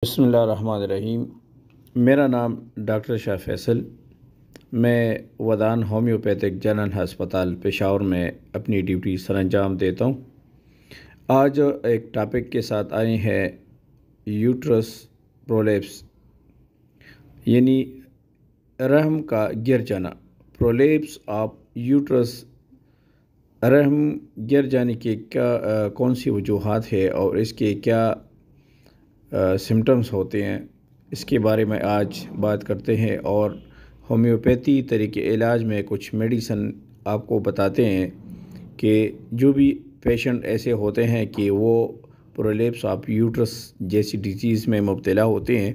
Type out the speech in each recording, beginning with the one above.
بسم اللہ الرحمن الرحیم۔ میرا نام ڈاکٹر شاہ فیصل، میں ودان ہومیوپیتھک جنرل ہسپتال پشاور میں اپنی ڈیوٹی سر انجام دیتا ہوں۔ آج ایک ٹاپک کے ساتھ آئے ہیں یوٹرس پرولیپس، یعنی رحم کا گر جانا۔ پرولیپس آف یوٹرس، رحم گر جانے کے کون سی وجوہات ہے اور اس کے کیا سمٹمز ہوتے ہیں، اس کے بارے میں آج بات کرتے ہیں، اور ہومیوپیتھی طریقے علاج میں کچھ میڈیسن آپ کو بتاتے ہیں کہ جو بھی پیشنٹ ایسے ہوتے ہیں کہ وہ پرولیپس آف یوٹرس جیسی ڈیزیز میں مبتلا ہوتے ہیں،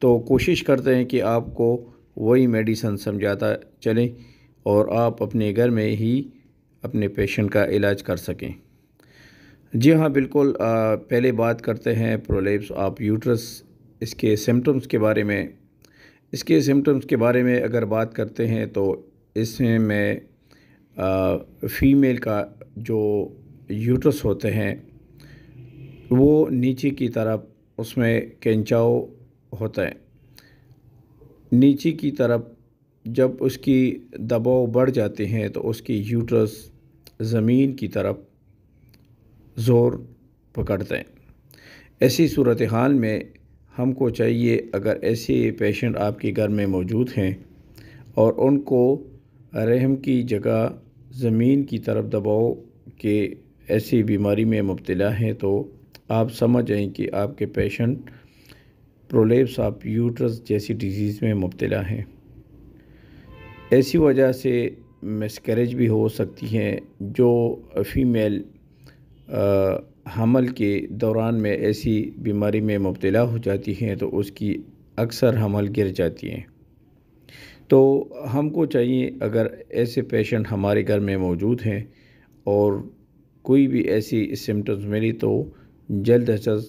تو کوشش کرتے ہیں کہ آپ کو وہی میڈیسن سمجھاتا چلیں اور آپ اپنے گھر میں ہی اپنے پیشنٹ کا علاج کر سکیں۔ جی ہاں، بالکل۔ پہلے بات کرتے ہیں پرولیپس آف یوٹرس، اس کے سمٹمز کے بارے میں۔ اس کے سمٹمز کے بارے میں اگر بات کرتے ہیں تو اس میں فیمیل کا جو یوٹرس ہوتے ہیں وہ نیچے کی طرف، اس میں کینچاؤ ہوتا ہے نیچے کی طرف۔ جب اس کی دباؤ بڑھ جاتے ہیں تو اس کی یوٹرس زمین کی طرف زور پکڑتے ہیں۔ ایسی صورتحال میں ہم کو چاہیے، اگر ایسے پیشنٹ آپ کے گھر میں موجود ہیں اور ان کو رحم کی جگہ زمین کی طرف دباؤ کے ایسی بیماری میں مبتلا ہیں، تو آپ سمجھ جائیں کہ آپ کے پیشنٹ پرولیپس آف یوٹرس جیسی ڈیزیز میں مبتلا ہیں۔ ایسی وجہ سے مسکریج بھی ہو سکتی ہیں۔ جو فیمیل حمل کے دوران میں ایسی بیماری میں مبتلا ہو جاتی ہیں تو اس کی اکثر حمل گر جاتی ہیں۔ تو ہم کو چاہیے، اگر ایسے پیشنٹ ہمارے گھر میں موجود ہیں اور کوئی بھی ایسی سمٹمز ملی تو جلد از جلد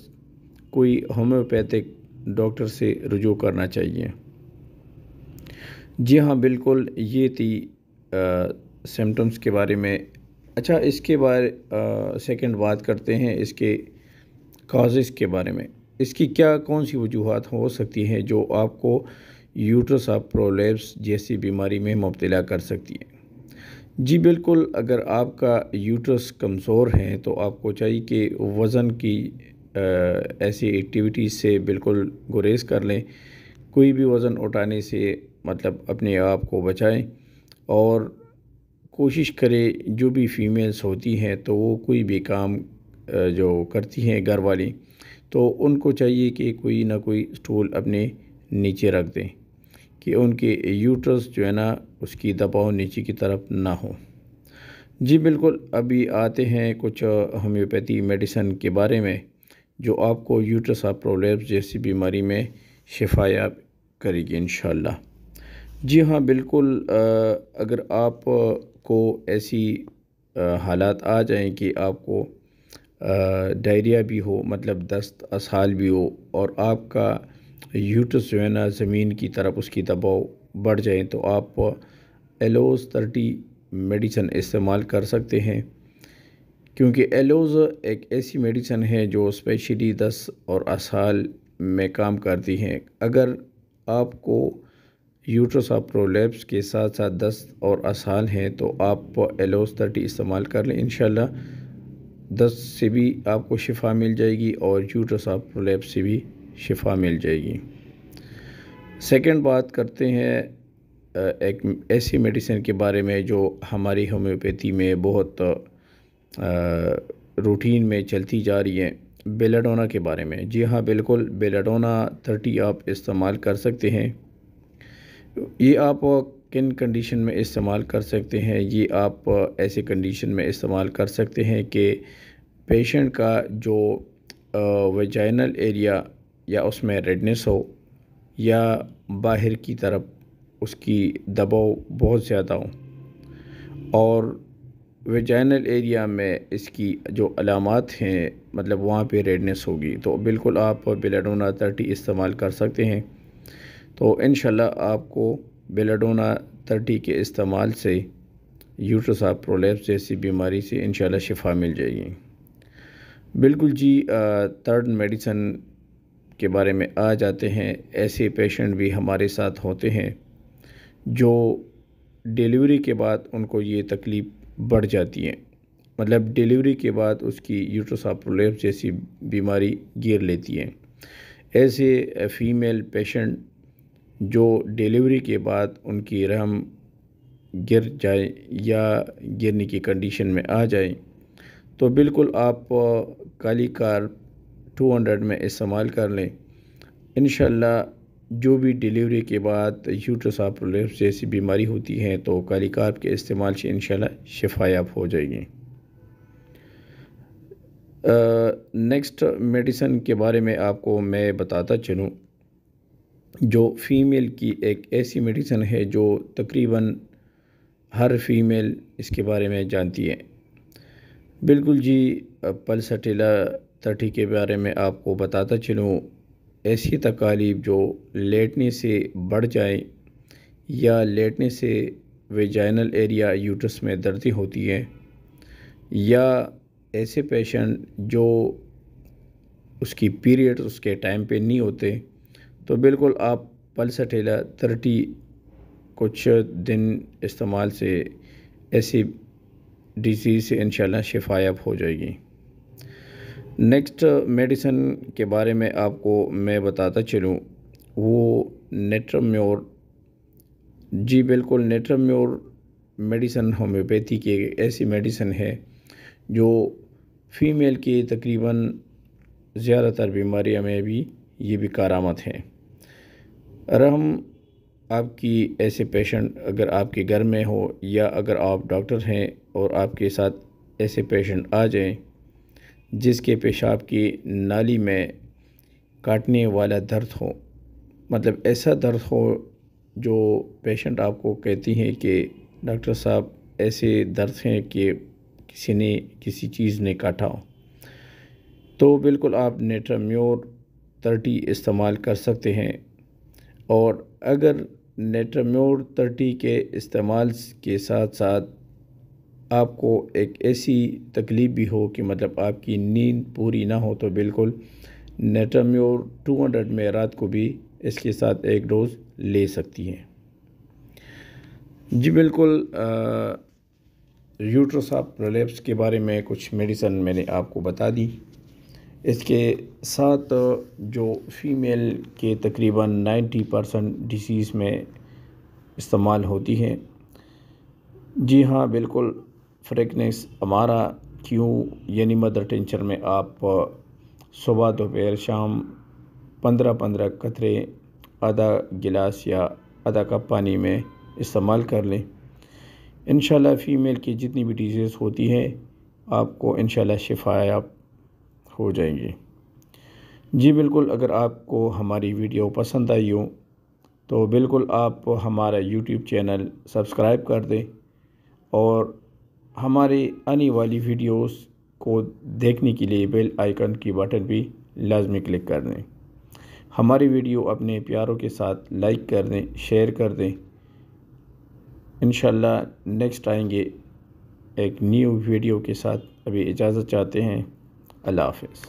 کوئی ہومیوپیتھک ڈاکٹر سے رجوع کرنا چاہیے۔ جی ہاں، بالکل، یہ تھی سمٹمز کے بارے میں۔ اچھا، اس کے بارے سیکنڈ بات کرتے ہیں اس کے کازز کے بارے میں۔ اس کی کون سی وجوہات ہو سکتی ہیں جو آپ کو یوٹرس آف پرولیپس جیسی بیماری میں مبتلا کر سکتی ہے؟ جی بالکل، اگر آپ کا یوٹرس کمزور ہے تو آپ کو چاہیے کہ وزن کی ایسی ایکٹیویٹیز سے بالکل گریز کر لیں۔ کوئی بھی وزن اٹھانے سے مطلب اپنے آپ کو بچائیں، اور کوشش کرے جو بھی فیمیلز ہوتی ہیں تو وہ کوئی بھی کام جو کرتی ہیں گھر والی، تو ان کو چاہیے کہ کوئی نہ کوئی اسٹول اپنے نیچے رکھ دیں کہ ان کے یوٹرس جو ہے نا اس کی دباؤ نیچے کی طرف نہ ہو۔ جی بالکل، ابھی آتے ہیں کچھ ہومیوپیتھی میڈیسن کے بارے میں جو آپ کو یوٹرس آف پرولیپس جیسی بیماری میں شفا یاب کرے گی انشاءاللہ۔ جی ہاں بالکل، اگر آپ کو ایسی حالات آ جائیں کہ آپ کو ڈائریا بھی ہو، مطلب دست اسہال بھی ہو، اور آپ کا یوٹرس جو ہے نا زمین کی طرف اس کی دباؤ بڑھ جائیں، تو آپ ایلوز 30 میڈیسن استعمال کر سکتے ہیں، کیونکہ ایلوز ایک ایسی میڈیسن ہے جو اسپیشلی دست اور اسہال میں کام کرتی ہیں۔ اگر آپ کو یوٹرس آف پرولیپس کے ساتھ ساتھ دست اور اسہال ہیں تو آپ ایلوز 30 استعمال کر لیں، انشاءاللہ دست سے بھی آپ کو شفا مل جائے گی اور یوٹرس آف پرولیپس سے بھی شفا مل جائے گی۔ سیکنڈ بات کرتے ہیں ایک ایسی میڈیسن کے بارے میں جو ہماری ہومیوپیتھی میں بہت روٹین میں چلتی جا رہی ہے، بیلاڈونا کے بارے میں۔ جی ہاں بالکل، بیلاڈونا 30 آپ استعمال کر سکتے ہیں۔ یہ آپ کن کنڈیشن میں استعمال کر سکتے ہیں؟ یہ آپ ایسے کنڈیشن میں استعمال کر سکتے ہیں کہ پیشنٹ کا جو ویجائنل ایریا یا اس میں ریڈنس ہو، یا باہر کی طرف اس کی دباؤ بہت زیادہ ہو، اور ویجائنل ایریا میں اس کی جو علامات ہیں مطلب وہاں پہ ریڈنس ہوگی، تو بالکل آپ بیلاڈونا 30 استعمال کر سکتے ہیں۔ تو انشاءاللہ آپ کو بیلاڈونا 30 کے استعمال سے یوٹرس آف پرولیپس جیسی بیماری سے انشاءاللہ شفا مل جائے گی۔ بالکل جی، تھرڈ میڈیسن کے بارے میں آ جاتے ہیں، ایسے پیشنٹ بھی ہمارے ساتھ ہوتے ہیں جو ڈیلیوری کے بعد ان کو یہ تکلیف بڑھ جاتی ہے، مطلب ڈیلیوری کے بعد اس کی یوٹرس پرولیپس جیسی بیماری گیر لیتی ہے۔ ایسے فیمیل پیشنٹ جو ڈیلیوری کے بعد ان کی رحم گر جائے یا گرنے کی کنڈیشن میں آ جائے تو بالکل آپ کالی کارپ 200 میں استعمال کر لیں۔ انشاءاللہ جو بھی ڈیلیوری کے بعد یوٹرس پرولیپس جیسی بیماری ہوتی ہے تو کالی کارپ کے استعمال سے انشاءاللہ شفا یاب ہو جائے گی۔ نیکسٹ میڈیسن کے بارے میں آپ کو میں بتاتا چلوں، جو فیمیل کی ایک ایسی میڈیسن ہے جو تقریباً ہر فیمیل اس کے بارے میں جانتی ہے۔ بالکل جی، پلسٹیلا 30 کے بارے میں آپ کو بتاتا چلوں، ایسی تکالیف جو لیٹنے سے بڑھ جائیں یا لیٹنے سے ویجائنل ایریا یوٹرس میں دردی ہوتی ہے، یا ایسے پیشنٹ جو اس کی پیریڈ اس کے ٹائم پہ نہیں ہوتے، تو بالکل آپ پلسٹیلا 30 کچھ دن استعمال سے ایسی ڈیزیز سے انشاءاللہ شفا یاب ہو جائے گی۔ نیکسٹ میڈیسن کے بارے میں آپ کو میں بتاتا چلوں، وہ نیٹرمیور۔ جی بالکل، نیٹرمیور میڈیسن ہومیوپیتھی کی ایسی میڈیسن ہے جو فیمیل کی تقریباً زیادہ تر بیماریوں میں بھی یہ بھی کارآمد ہے۔ رحم آپ کی ایسے پیشنٹ اگر آپ کے گھر میں ہو یا اگر آپ ڈاکٹر ہیں اور آپ کے ساتھ ایسے پیشنٹ آ جائیں جس کے پیشاب کی نالی میں کاٹنے والا درد ہو، مطلب ایسا درد ہو جو پیشنٹ آپ کو کہتی ہیں کہ ڈاکٹر صاحب ایسے درد ہیں کہ کسی نے کسی چیز نے کاٹا ہو، تو بالکل آپ نیٹرمیور 30 استعمال کر سکتے ہیں۔ اور اگر نیٹرمیور 30 کے استعمال کے ساتھ ساتھ آپ کو ایک ایسی تکلیف بھی ہو کہ مطلب آپ کی نیند پوری نہ ہو، تو بالکل نیٹرمیور 200 میں رات کو بھی اس کے ساتھ ایک ڈوز لے سکتی ہیں۔ جی بالکل، یوٹرس پرولیپس کے بارے میں کچھ میڈیسن میں نے آپ کو بتا دی۔ اس کے ساتھ جو فیمیل کے تقریباً 90% ڈیزیز میں استعمال ہوتی ہے، جی ہاں بالکل، فریکنس ہمارا کیوں یعنی مدر ٹینچر میں آپ صبح دوپہر شام 15 قطرے آدھا گلاس یا آدھا کپ پانی میں استعمال کر لیں۔ انشاءاللہ فیمیل کی جتنی بھی ڈیزیز ہوتی ہیں آپ کو انشاءاللہ شفا یاب ہو جائیں گی۔ جی بالکل، اگر آپ کو ہماری ویڈیو پسند آئی ہو تو بالکل آپ ہمارا یوٹیوب چینل سبسکرائب کر دیں اور ہماری آنے والی ویڈیوز کو دیکھنے کے لیے بیل آئیکن کی بٹن بھی لازمی کلک کر دیں۔ ہماری ویڈیو اپنے پیاروں کے ساتھ لائک کر دیں، شیئر کر دیں۔ انشاءاللہ نیکسٹ آئیں گے ایک نیو ویڈیو کے ساتھ۔ ابھی اجازت چاہتے ہیں، اللہ حافظ۔